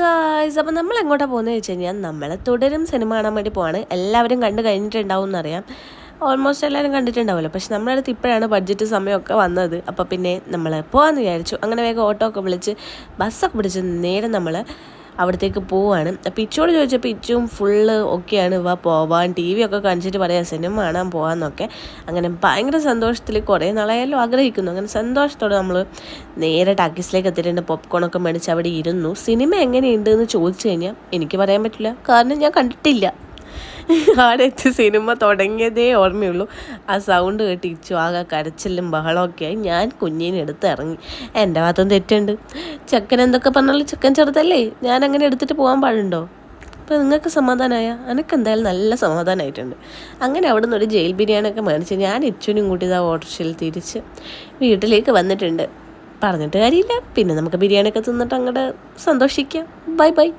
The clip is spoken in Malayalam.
ഗായ്സ്, അപ്പം നമ്മൾ എങ്ങോട്ടാണ് പോകുന്നത് വെച്ച് കഴിഞ്ഞാൽ നമ്മൾ തുടരും സിനിമ കാണാൻ വേണ്ടി പോവാണ്. എല്ലാവരും കണ്ടു കഴിഞ്ഞിട്ടുണ്ടാവും എന്നറിയാം, ഓൾമോസ്റ്റ് എല്ലാവരും കണ്ടിട്ടുണ്ടാവുമല്ലോ. പക്ഷെ നമ്മുടെ അടുത്ത് ഇപ്പോഴാണ് ബഡ്ജറ്റ് സമയമൊക്കെ വന്നത്. അപ്പോൾ പിന്നെ നമ്മൾ പോകാമെന്ന് വിചാരിച്ചു. അങ്ങനെ വേഗം ഓട്ടോ ഒക്കെ വിളിച്ച് ബസ്സൊക്കെ പിടിച്ച് നേരെ നമ്മൾ അവിടത്തേക്ക് പോവാണ്. അപ്പോൾ ഇച്ചോട് ചോദിച്ചപ്പോൾ ഇച്ചും ഫുള്ള് ഓക്കെയാണ്, പോവാൻ ടി വി ഒക്കെ കാണിച്ചിട്ട് പറയാം സിനിമ കാണാൻ പോകാമെന്നൊക്കെ. അങ്ങനെ ഭയങ്കര സന്തോഷത്തിൽ കുറേ നാളായാലും ആഗ്രഹിക്കുന്നു. അങ്ങനെ സന്തോഷത്തോടെ നമ്മൾ നേരെ ടാക്കീസിലേക്ക് എത്തിയിട്ടുണ്ട്. പോപ്കോണൊക്കെ മേടിച്ച് അവിടെ ഇരുന്നു. സിനിമ എങ്ങനെയുണ്ട് എന്ന് ചോദിച്ചു കഴിഞ്ഞാൽ എനിക്ക് പറയാൻ പറ്റില്ല, കാരണം ഞാൻ കണ്ടിട്ടില്ല. അവിടെ എത്തി സിനിമ തുടങ്ങിയതേ ഓർമ്മയുള്ളൂ. ആ സൗണ്ട് കേട്ട് ഇച്ചു ആകെ കരച്ചിലും ബഹളമൊക്കെ ആയി. ഞാൻ കുഞ്ഞിനെ എടുത്ത് ഇറങ്ങി. എൻ്റെ ഭാഗത്തും തെറ്റുണ്ട്. ചെക്കൻ എന്തൊക്കെ പറഞ്ഞാലും ചെക്കൻ ചെറുതല്ലേ, ഞാൻ അങ്ങനെ എടുത്തിട്ട് പോകാൻ പാടുണ്ടോ? അപ്പോൾ നിങ്ങൾക്ക് സമാധാനമായ? എനിക്ക് എന്തായാലും നല്ല സമാധാനമായിട്ടുണ്ട്. അങ്ങനെ അവിടെ നിന്ന് ഒരു ജയിൽ ബിരിയാണിയൊക്കെ മേടിച്ച് ഞാൻ ഇച്ചുവിനും കൂട്ടി ഇതാ ഓട്ടോറിക്ഷയിൽ തിരിച്ച് വീട്ടിലേക്ക് വന്നിട്ടുണ്ട്. പറഞ്ഞിട്ട് കാര്യമില്ല, പിന്നെ നമുക്ക് ബിരിയാണിയൊക്കെ തിന്നിട്ട് അങ്ങോട്ട് സന്തോഷിക്കാം. Bye bye.